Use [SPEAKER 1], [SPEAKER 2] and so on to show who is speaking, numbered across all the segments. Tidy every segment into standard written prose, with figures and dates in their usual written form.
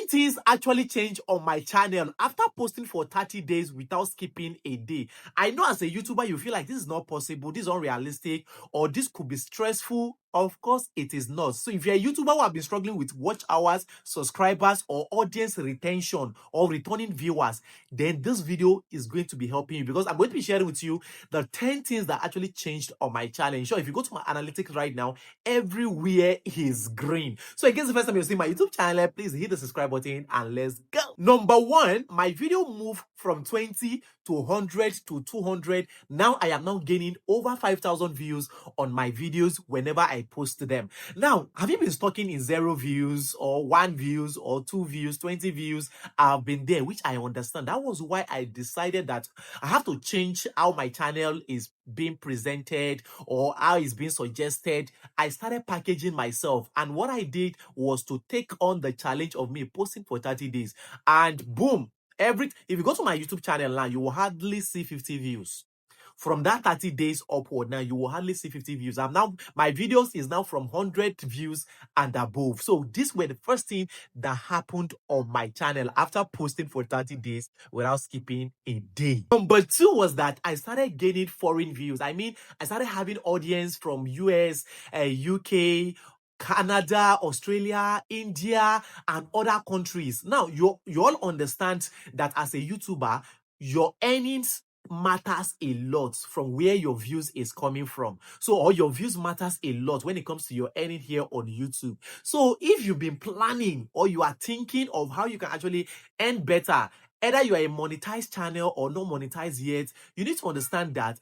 [SPEAKER 1] 10 things actually changed on my channel after posting for 30 days without skipping a day. I know as a YouTuber, you feel like this is not possible, this is unrealistic, or this could be stressful. Of course, it is not. So if you're a YouTuber who have been struggling with watch hours, subscribers, or audience retention, or returning viewers, then this video is going to be helping you, because I'm going to be sharing with you the 10 things that actually changed on my channel. Sure, if you go to my analytics right now, everywhere is green. So in case the first time you're seeing my YouTube channel, please hit the subscribe button and let's go. Number one, my video moved from 20 to 100 to 200. Now I am now gaining over 5,000 views on my videos whenever I post them. Now, have you been stuck in 0 views or 1 views or 2 views, 20 views? I've been there, which I understand. That was why I decided that I have to change how my channel is being presented or how it's being suggested. I started packaging myself, and what I did was to take on the challenge of me posting for 30 days, and boom, if you go to my YouTube channel now, you will hardly see 50 views. From that 30 days upward, now you will hardly see 50 views. My videos is now from 100 views and above. So this were the first thing that happened on my channel after posting for 30 days without skipping a day. Number 2 was that I started gaining foreign views. I mean, I started having audience from US, UK, Canada, Australia, India, and other countries. Now, you all understand that as a YouTuber, your earnings matters a lot from where your views is coming from. So, or your views matters a lot when it comes to your earning here on YouTube. So, if you've been planning or you are thinking of how you can actually earn better, either you are a monetized channel or not monetized yet, you need to understand that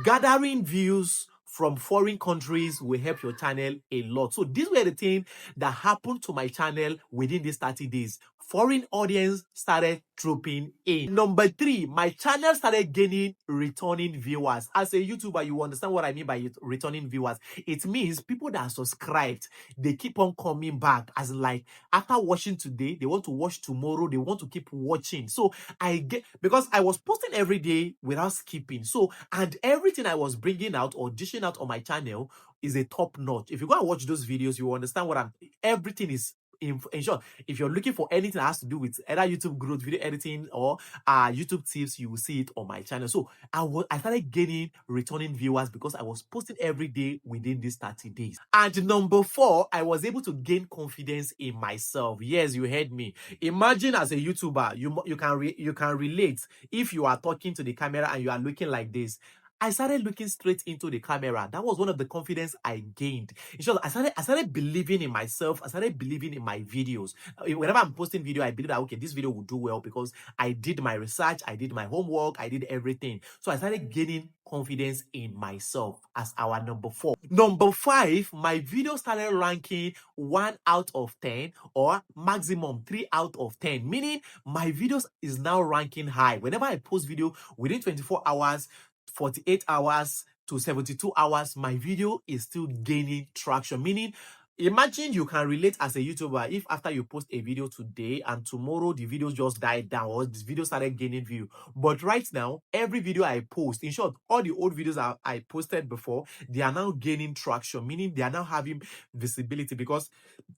[SPEAKER 1] gathering views from foreign countries will help your channel a lot. So these were the things that happened to my channel within these 30 days. Foreign audience started trooping in. Number 3, my channel started gaining returning viewers. As a YouTuber, you understand what I mean by returning viewers. It means people that are subscribed, they keep on coming back. As like, after watching today, they want to watch tomorrow, they want to keep watching. So because I was posting every day without skipping. So, and everything I was bringing out or dishing out on my channel is a top notch. If you go and watch those videos, you will understand everything is in short. If you're looking for anything that has to do with either YouTube growth, video editing, or YouTube tips, you will see it on my channel. So I started gaining returning viewers because I was posting every day within these 30 days. And number 4, I was able to gain confidence in myself. Yes, you heard me. Imagine as a YouTuber, you can relate if you are talking to the camera and you are looking like this. I started looking straight into the camera. That was one of the confidence I gained. In short, I started believing in myself. I started believing in my videos. Whenever I'm posting video, I believe that, okay, this video will do well because I did my research, I did my homework, I did everything. So I started gaining confidence in myself as our number 4. Number 5, my video started ranking 1 out of 10 or maximum 3 out of 10, meaning my videos is now ranking high. Whenever I post video within 24 hours, 48 hours to 72 hours, my video is still gaining traction. Meaning, imagine you can relate as a YouTuber if after you post a video today and tomorrow the video just died down or this video started gaining view. But right now, every video I post, in short, all the old videos I posted before, they are now gaining traction, meaning they are now having visibility because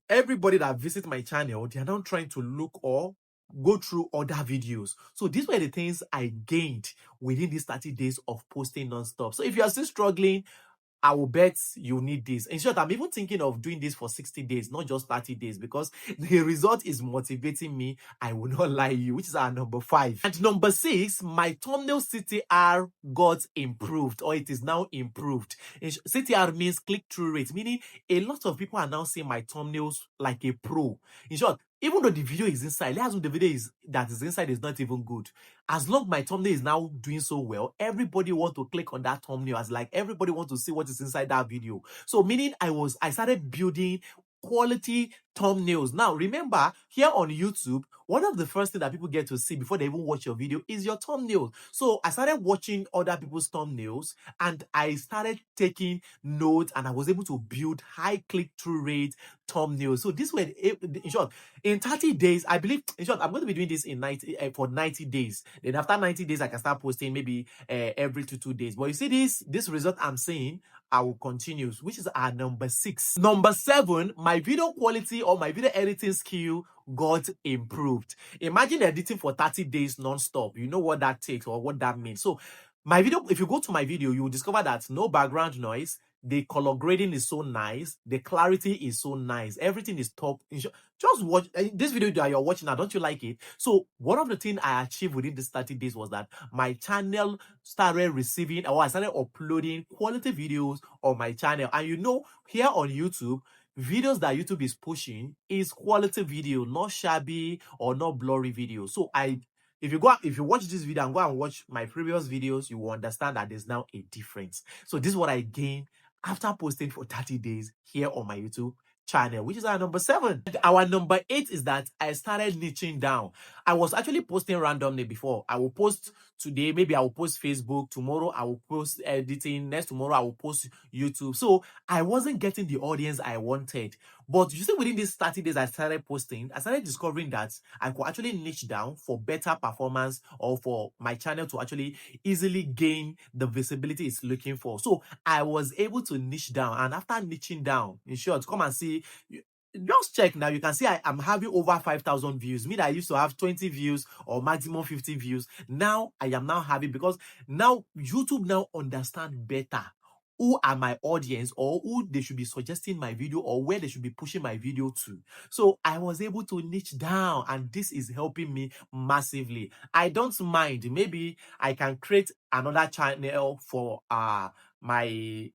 [SPEAKER 1] everybody that visits my channel, they are now trying to look or go through other videos. So these were the things I gained within these 30 days of posting non-stop. So if you are still struggling, I will bet you need this. In short, I'm even thinking of doing this for 60 days, not just 30 days, because the result is motivating me. I will not lie to you, which is our number 5. And number 6, my thumbnail CTR got improved, or it is now improved. CTR means click-through rate, meaning a lot of people are now seeing my thumbnails like a pro. In short, even though the video is inside, let's assume the video that is inside is not even good. As long my thumbnail is now doing so well, everybody want to click on that thumbnail, as like everybody want to see what is inside that video. So meaning I started building quality thumbnails. Now remember, here on YouTube, one of the first things that people get to see before they even watch your video is your thumbnail. So I started watching other people's thumbnails and I started taking notes, and I was able to build high click-through rate thumbnails. So this way, in short, in 30 days, I believe, in short, I'm going to be doing this for 90 days. Then after 90 days, I can start posting maybe every 2 days. But you see this result I'm saying, I will continue, which is our number 6. Number 7, my video quality quality or my video editing skill got improved. Imagine editing for 30 days non-stop. You know what that takes or what that means. So my video, if you go to my video, you will discover that no background noise, the color grading is so nice, the clarity is so nice, everything is top. Just watch this video that you're watching now. Don't you like it? So one of the things I achieved within this 30 days was that my channel started receiving, or I started uploading quality videos on my channel. And you know, here on YouTube, videos that YouTube is pushing is quality video, not shabby or not blurry video. So if you watch this video and go and watch my previous videos, you will understand that there's now a difference. So this is what I gained after posting for 30 days here on my YouTube channel, which is our number 7. And our number 8 is that I started niching down. I was actually posting randomly before. I will post today, maybe I will post Facebook, tomorrow I will post editing, next tomorrow I will post YouTube. So I wasn't getting the audience I wanted. But you see, within these 30 days I started posting, I started discovering that I could actually niche down for better performance, or for my channel to actually easily gain the visibility it's looking for. So I was able to niche down, and after niching down, in short, come and see, just check now, you can see I'm having over 5,000 views. Me that I used to have 20 views or maximum 50 views, now I am now having, because now YouTube now understand better who are my audience, or who they should be suggesting my video, or where they should be pushing my video to. So I was able to niche down, and this is helping me massively. I don't mind. Maybe I can create another channel for my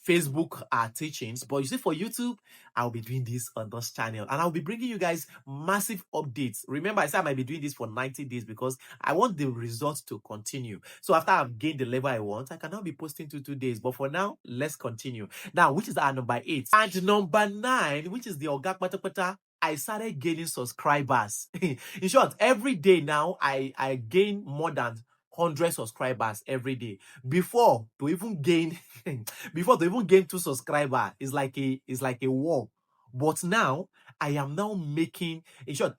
[SPEAKER 1] Facebook teachings, but you see, for YouTube, I'll be doing this on this channel, and I'll be bringing you guys massive updates. Remember, I said I might be doing this for 90 days because I want the results to continue. So after I've gained the level I want, I can now be posting 2 days. But for now, let's continue. Now, which is our number 8. And number 9, which is the Oga Patapata, I started gaining subscribers. In short, every day now, I gain more than 100 subscribers every day. Before to even gain 2 subscribers is like a war. But now I am now making, in short,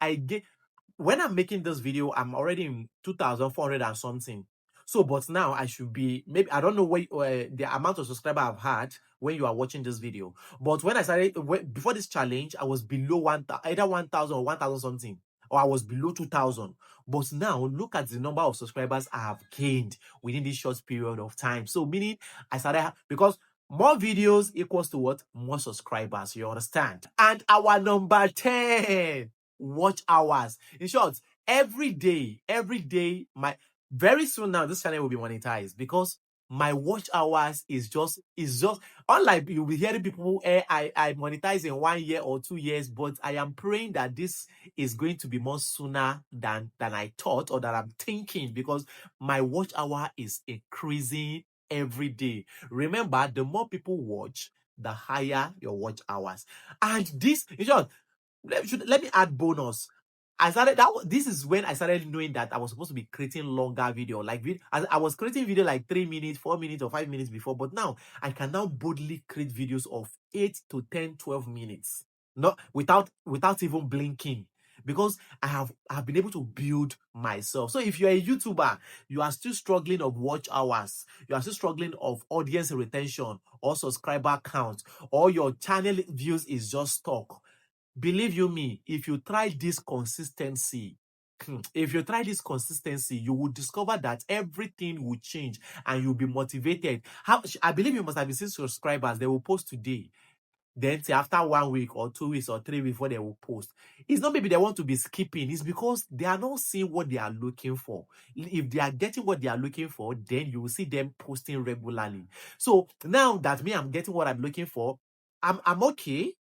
[SPEAKER 1] when I'm making this video, I'm already in 2,400 and something. So, but now I should be, maybe, I don't know what the amount of subscribers I've had when you are watching this video. But when I started, before this challenge, I was below either 1,000 or 1,000 something, or I was below 2,000. But now look at the number of subscribers I have gained within this short period of time. So meaning I started, because more videos equals to what? More subscribers, you understand? And our number 10, watch hours. In short, every day, very soon now, this channel will be monetized, because my watch hours is just unlike you'll be hearing people, I monetize in 1 year or 2 years, but I am praying that this is going to be more sooner than I thought, or that I'm thinking, because my watch hour is increasing every day. Remember, the more people watch, the higher your watch hours. And this, in short, let me add bonus. This is when I started knowing that I was supposed to be creating longer video. I was creating video like 3 minutes, 4 minutes, or 5 minutes before, but now I can now boldly create videos of 8 to 10, 12 minutes, not without even blinking, because I've been able to build myself. So if you're a YouTuber, you are still struggling of watch hours, you are still struggling of audience retention or subscriber count, or your channel views is just stuck, believe you me, if you try this consistency, you will discover that everything will change and you'll be motivated. I believe you must have been seeing subscribers. They will post today, then say after 1 week or 2 weeks or 3 weeks before they will post. It's not maybe they want to be skipping, it's because they are not seeing what they are looking for. If they are getting what they are looking for, then you will see them posting regularly. So now that I'm getting what I'm looking for, I'm okay.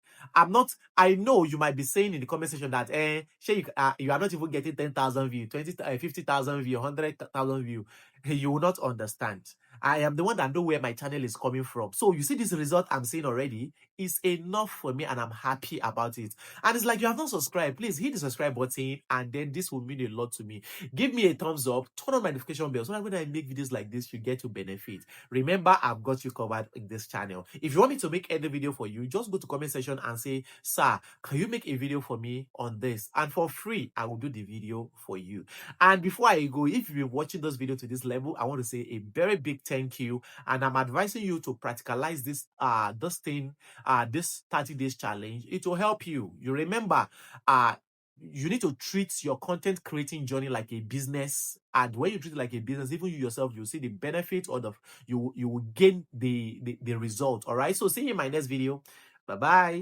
[SPEAKER 1] I know you might be saying in the comment section that you are not even getting 10,000 views, 20, 50,000 views, 100,000 views. You will not understand. I am the one that know where my channel is coming from. So you see this result I'm seeing already is enough for me, and I'm happy about it. And it's like, you have not subscribed, please hit the subscribe button, and then this will mean a lot to me. Give me a thumbs up, turn on my notification bell, so that when I make videos like this, you get to benefit. Remember, I've got you covered in this channel. If you want me to make any video for you, just go to comment section and say, sir, can you make a video for me on this? And for free, I will do the video for you. And before I go, if you've been watching this video to this level, level, I want to say a very big thank you. And I'm advising you to practicalize this thing, this 30 days challenge. It will help you. You remember, you need to treat your content creating journey like a business. And when you treat it like a business, even you yourself, you see the benefit, or you will gain the result. All right. So see you in my next video. Bye bye.